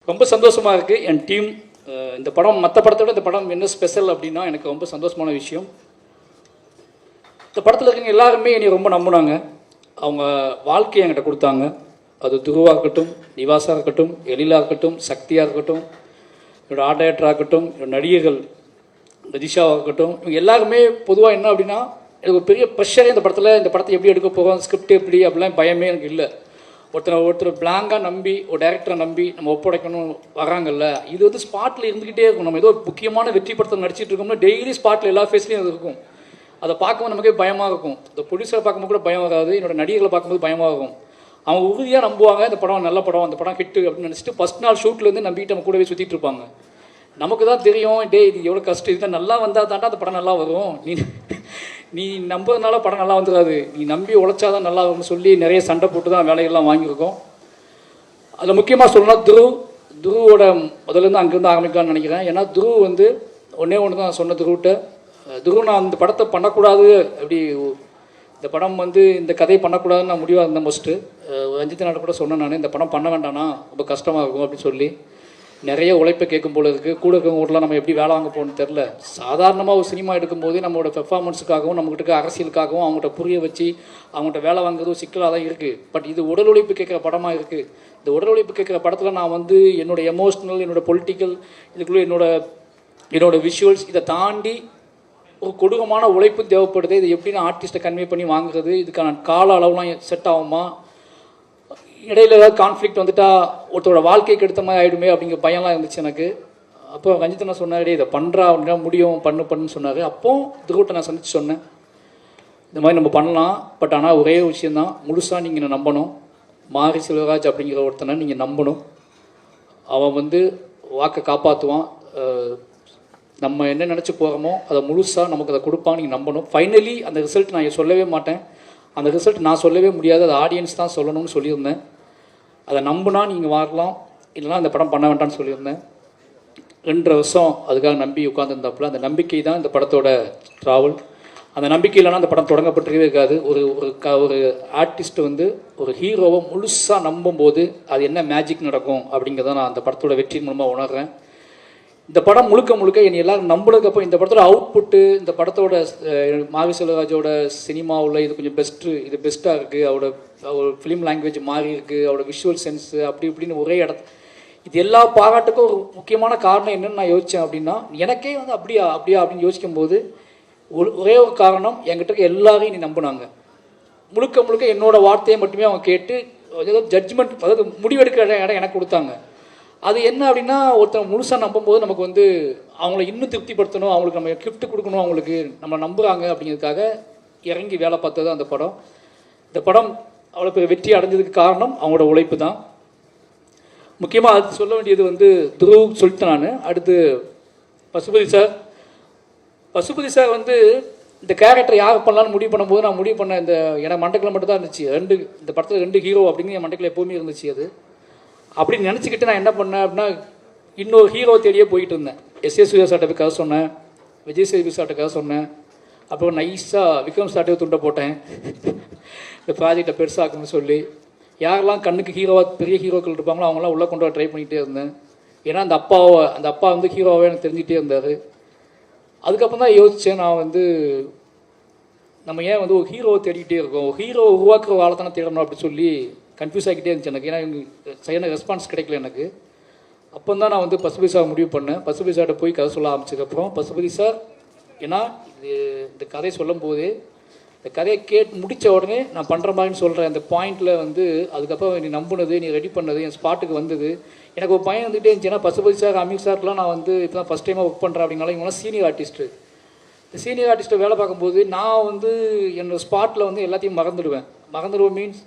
ரொம்ப சந்தோஷமாக இருக்குது. என் டீம் இந்த படம் மற்ற படத்தோட இந்த படம் என்ன ஸ்பெஷல் அப்படின்னா எனக்கு ரொம்ப சந்தோஷமான விஷயம். இந்த படத்தில் இருக்கவங்க எல்லாருமே என்னை ரொம்ப நம்பினாங்க. அவங்க வாழ்க்கையை என்கிட்ட கொடுத்தாங்க. அது துருவாக இருக்கட்டும், நிவாஸாக இருக்கட்டும், எழிலாக இருக்கட்டும், சக்தியாக இருக்கட்டும், என்னோடய ஆர்ட் டைரக்டராக இருக்கட்டும், என்னோட நடிகர்கள் ரஜிஷாவாக இருக்கட்டும், இவங்க எல்லாருமே பொதுவாக என்ன அப்படின்னா எனக்கு ஒரு பெரிய ப்ரெஷரே இந்த படத்தை எப்படி எடுக்க போகிறோம், ஸ்கிரிப்ட் எப்படி அப்படிலாம் பயமே எனக்கு இல்லை. ஒருத்தர் பிளாங்காக நம்பி ஒரு டைரக்டரை நம்பி நம்ம ஒப்படைக்கணும் வராங்கல்ல, இது வந்து ஸ்பாட்டில் இருந்துக்கிட்டே இருக்கும். நம்ம ஏதோ முக்கியமான வெற்றி படத்தை நடிச்சிட்டு இருக்கோம்னா டெய்லி ஸ்பாட்டில் எல்லா ஃபேஸ்லையும் அது இருக்கும். அதை பார்க்கும்போது நமக்கே பயமாக இருக்கும். இந்த ப்ரொடியூசரை பார்க்கும்போது கூட பயம் வராது, என்னோட நடிகர்களை பார்க்கும்போது பயமாக இருக்கும். அவங்க உறுதியாக நம்புவாங்க இந்த படம் நல்ல படம், அந்த படம் ஹிட்டு அப்படின்னு நினச்சிட்டு ஃபஸ்ட் நாள் ஷூட்லேருந்து நம்பிட்டு நம்ம கூடவே சுற்றிட்டு இருப்பாங்க. நமக்கு தான் தெரியும், டே இது எவ்வளோ கஷ்டம், இதுதான் நல்லா வந்தால் தாண்டா அந்த படம் நல்லா வரும், நீ நம்புறதுனால படம் நல்லா வந்துடாது, நீ நம்பி உழைச்சாதான் நல்லா வரும்னு சொல்லி நிறைய சண்டை போட்டு தான் வேலைகள்லாம் வாங்கியிருக்கோம். அதில் முக்கியமாக சொல்லணும்னா துருவோட முதலேருந்து அங்கேருந்து ஆரம்பிக்கலாம்னு நினைக்கிறேன். ஏன்னா துரு வந்து ஒன்று தான் சொன்ன துருவிட்ட, துரு நான் இந்த படத்தை பண்ணக்கூடாது, அப்படி இந்த படம் வந்து இந்த கதையை பண்ணக்கூடாதுன்னு நான் முடிவாக இருந்தேன். ஃபஸ்ட்டு ரஞ்சித் நாடு கூட சொன்னேன், நான் இந்த படம் பண்ண வேண்டாம்னா ரொம்ப கஷ்டமாக இருக்கும் அப்படின்னு சொல்லி. நிறைய உழைப்பை கேட்கும் போல இருக்குது. கூட இருக்கவங்க வீட்டில் நம்ம எப்படி வேலை வாங்க போகணும்னு தெரில. சாதாரணமாக ஒரு சினிமா எடுக்கும்போது நம்மளோட பெர்ஃபார்மன்ஸுக்காகவும் நம்மகிட்ட அரசியலுக்காகவும் அவங்கள்ட்ட புரிய வச்சு அவங்கள்ட்ட வேலை வாங்குறது ஒரு சிக்கலாக தான் இருக்குது. பட் இது உடல் உழைப்பு கேட்குற படமாக இருக்குது. இந்த உடல் உழைப்பு கேட்குற படத்தில் நான் வந்து என்னோடய எமோஷ்னல், என்னோடய பொலிட்டிக்கல், இதுக்குள்ளே என்னோட விஷுவல்ஸ், இதை தாண்டி ஒரு கொடூரமான உழைப்பு தேவைப்படுது. இது எப்படி நான் ஆர்டிஸ்ட்டை கன்வே பண்ணி வாங்குறது, இதுக்கான கால அளவுலாம் செட் ஆகுமா, இடையில ஏதாவது கான்ஃப்ளிக்ட் வந்துட்டால் ஒருத்தரோட வாழ்க்கைக்கு எடுத்த மாதிரி ஆகிடுமே அப்படிங்கிற பயம்லாம் இருந்துச்சு எனக்கு. அப்போ ரஞ்சித் நான் சொன்னார், இதை பண்ணுறா அப்படின்னா முடியும், பண்ணுன்னு சொன்னார். அப்போது துருவட்டை நான் சந்தித்து சொன்னேன், இந்த மாதிரி நம்ம பண்ணலாம், பட் ஆனால் ஒரே விஷயந்தான், முழுசாக நீங்கள் நம்பணும். மாரி செல்வராஜ் அப்படிங்கிற ஒருத்தனை நீங்கள் நம்பணும். அவன் வந்து வாக்கை காப்பாற்றுவான். நம்ம என்ன நினச்சி போகிறோமோ அதை முழுசாக நமக்கு அதை கொடுப்பான், நீங்கள் நம்பணும். ஃபைனலி அந்த ரிசல்ட் நான் சொல்லவே மாட்டேன், அந்த ரிசல்ட் நான் சொல்லவே முடியாது, அது ஆடியன்ஸ் தான் சொல்லணும்னு சொல்லியிருந்தேன். அதை நம்பினா நீங்கள் வரலாம், இல்லைனா இந்த படம் பண்ண வேண்டாம்னு சொல்லியிருந்தேன். 2 வருஷம் அதுக்காக நம்பி உட்காந்துருந்தாப்புல. அந்த நம்பிக்கை தான் இந்த படத்தோட ட்ராவல். அந்த நம்பிக்கை இல்லைனா அந்த படம் தொடங்கப்பட்டிருக்கவே இருக்காது. ஒரு ஆர்டிஸ்ட் வந்து ஒரு ஹீரோவை முழுசாக நம்பும்போது அது என்ன மேஜிக் நடக்கும் அப்படிங்கிறத நான் அந்த படத்தோட வெற்றி மூலமாக உணர்றேன். இந்த படம் முழுக்க என்னை எல்லாரும் நம்பினதுக்கப்புறம் இந்த படத்தோட அவுட்புட்டு, இந்த படத்தோட மாரி செல்வராஜோட சினிமாவில் இது கொஞ்சம் பெஸ்ட்டாக இருக்குது, அவரோட ஃபிலிம் லாங்குவேஜ் மாறி இருக்குது, அவரோட விஷுவல் சென்ஸு அப்படி இப்படின்னு ஒரே இது எல்லா பாராட்டுக்கும் ஒரு முக்கியமான காரணம் என்னென்னு நான் யோசித்தேன் அப்படின்னா, எனக்கே வந்து அப்படியா அப்படின்னு யோசிக்கும்போது ஒரே ஒரு காரணம், என்கிட்ட இருக்க எல்லாரையும் நீ நம்பினாங்க. முழுக்க என்னோட வார்த்தையை மட்டுமே அவங்க கேட்டு ஏதாவது ஜட்ஜ்மெண்ட், அதாவது முடிவெடுக்கிற இடம் எனக்கு கொடுத்தாங்க. அது என்ன அப்படின்னா, ஒருத்தர் முழுசாக நம்பும்போது நமக்கு வந்து அவங்கள இன்னும் திருப்திப்படுத்தணும், அவங்களுக்கு நம்ம கிஃப்ட் கொடுக்கணும், அவங்களுக்கு நம்ம நம்புகிறாங்க அப்படிங்கிறதுக்காக இறங்கி வேலை பார்த்தது அந்த படம். இந்த படம் அவ்வளோ பெரிய வெற்றி அடைஞ்சதுக்கு காரணம் அவங்களோட உழைப்பு தான். முக்கியமாக அது சொல்ல வேண்டியது வந்து துருவ் சொல்லிட்டேன் நான். அடுத்து பசுபதி சார் வந்து இந்த கேரக்டர் யார் பண்ணலான்னு முடிவு பண்ணும்போது நான் முடிவு பண்ண இந்த எனக்கு மண்டக்கில் மட்டும் தான் இருந்துச்சு. இந்த படத்தில் 2 ஹீரோ அப்படிங்கிற என் மண்டக்கில் எப்போவுமே இருந்துச்சு. அது அப்படின்னு நினச்சிக்கிட்டு நான் என்ன பண்ணேன் அப்படின்னா, இன்னொரு ஹீரோ தேடியே போயிட்டு இருந்தேன். எஸ் சூர்யா சார்ட்ட போய் கதை சொன்னேன், விஜய் சேதுபதி சார்ட்ட கதை சொன்னேன். அப்புறம் நைஸாக விக்ரம் சார்ட்டே துண்டை போட்டேன், இந்த ப்ராஜெக்டை பெருசாக்கணும்னு சொல்லி. யாரெல்லாம் கண்ணுக்கு பெரிய ஹீரோக்கள் இருப்பாங்களோ அவங்களாம் உள்ளே கொண்டு வர ட்ரை பண்ணிகிட்டே இருந்தேன். ஏன்னா அந்த அப்பா வந்து ஹீரோவாகவே எனக்கு தெரிஞ்சுக்கிட்டே இருந்தார். அதுக்கப்புறம் தான் யோசித்தேன், நான் வந்து நம்ம ஏன் வந்து ஒரு ஹீரோவை தேடிக்கிட்டே இருக்கோம், ஒரு ஹீரோவை உருவாக்குற வாழை தானே தேடணும் அப்படின்னு சொல்லி கன்ஃபியூஸ் ஆகிக்கிட்டே இருந்துச்சு எனக்கு. ஏன்னா எனக்கு சரியான ரெஸ்பான்ஸ் கிடைக்கல எனக்கு. அப்போ தான் நான் வந்து பசுபதி சார் முடிவு பண்ணேன். பசுபதி சார்கிட்ட போய் கதை சொல்ல ஆரம்பிச்சதுக்கப்புறம் பசுபதி சார், ஏன்னா இந்த கதையை சொல்லும் போது இந்த கதையை முடித்த உடனே நான் பண்ணுற மாதிரின்னு சொல்கிறேன் அந்த பாயிண்டில் வந்து, அதுக்கப்புறம் நீ நம்பினது, நீ ரெடி பண்ணது, என் ஸ்பாட்டுக்கு வந்தது. எனக்கு ஒரு பையன் வந்துகிட்டே இருந்துச்சு. ஏன்னா பசுபதி சார், அமீர் சார்க்கெலாம் நான் வந்து இப்போ தான் ஃபஸ்ட் டைமாக ஒர்க் பண்ணுறேன் அப்படின்னாலும் இவங்களாம் சீனியர் ஆர்டிஸ்ட்டு. இந்த சீனியர் ஆர்டிஸ்ட்டை வேலை பார்க்கும்போது நான் வந்து என்னோடய ஸ்பாட்டில் வந்து எல்லாத்தையும் மறந்துடுவேன் மீன்ஸ்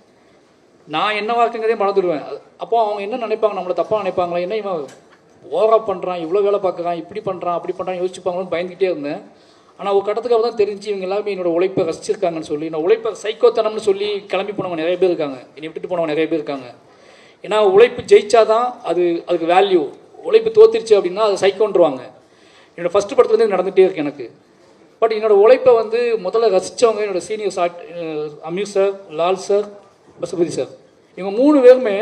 நான் என்ன வாக்குங்கிறதே மறந்துடுவேன். அப்போ அவங்க என்ன நினைப்பாங்க, நம்மளை தப்பாக நினைப்பாங்களா, என்ன இவன் ஓவராக பண்ணுறான், இவ்வளோ வேலை பார்க்குறான், இப்படி பண்ணுறான் அப்படி பண்ணுறான் யோசிச்சுப்பாங்களோன்னு பயந்துக்கிட்டே இருந்தேன். ஆனால் ஒரு கட்டத்துக்கு தான் தெரிஞ்சு இவங்க எல்லாமே என்னோடய உழைப்பை ரசிச்சிருக்காங்கன்னு சொல்லி, நான் உழைப்பை சைக்கோத்தனம்னு சொல்லி கிளம்பி போனவங்க நிறைய பேர் இருக்காங்க, என்னை விட்டுட்டு போனவங்க நிறைய பேர் இருக்காங்க. ஏன்னா உழைப்பு ஜெயிச்சாதான் அதுக்கு வேல்யூ, உழைப்பு தோத்திருச்சு அப்படின்னா அது சைக்கோன்றுவாங்க. என்னோடய ஃபஸ்ட்டு படத்துல வந்து நடந்துகிட்டே இருக்கு எனக்கு. பட் என்னோடய உழைப்பை வந்து முதல்ல ரசித்தவங்க என்னோடய seniors Ameer sir, Lal sir, Pasupathi sir, இவங்க 3 பேருமே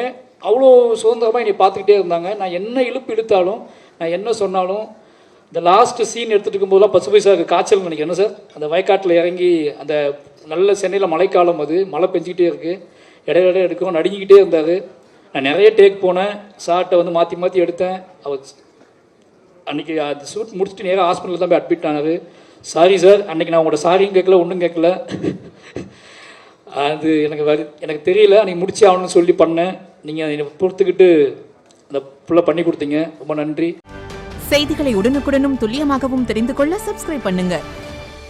அவ்வளோ சுதந்திரமாக என்னை பார்த்துக்கிட்டே இருந்தாங்க. நான் என்ன இழுத்தாலும், நான் என்ன சொன்னாலும், இந்த லாஸ்ட்டு சீன் எடுத்துகிட்டு இருக்கும்போதெல்லாம் பசு பைசாவுக்கு காய்ச்சல் நினைக்கிறேன். என்ன சார், அந்த வயக்காட்டில் இறங்கி அந்த நல்ல சென்னையில் மழைக்காலம், அது மழை பெஞ்சிக்கிட்டே இருக்குது, இடையில எடுக்கிறோம், நடுங்கிக்கிட்டே இருந்தார். நான் நிறைய டேக் போனேன், ஷார்ட்டை வந்து மாற்றி மாற்றி எடுத்தேன். அவர் அன்றைக்கி அது ஷூட் முடிச்சுட்டு நேராக ஹாஸ்பிட்டலில் தான் போய் அட்மிட் ஆனார். சாரி சார், அன்றைக்கி நான் உங்களோட சாரியும் கேட்கல, ஒன்றும் கேட்கல. அது எனக்கு தெரியல, அன்றைக்கி முடிச்சு ஆகணும்னு சொல்லி பண்ணேன். நீங்கள் என்னை பொறுத்துக்கிட்டு அந்த ஃபுல்லாக பண்ணி கொடுத்தீங்க, ரொம்ப நன்றி. செய்திகளை உடனுக்குடனும் துல்லியமாகவும் தெரிந்து கொள்ள சப்ஸ்கிரைப் பண்ணுங்க.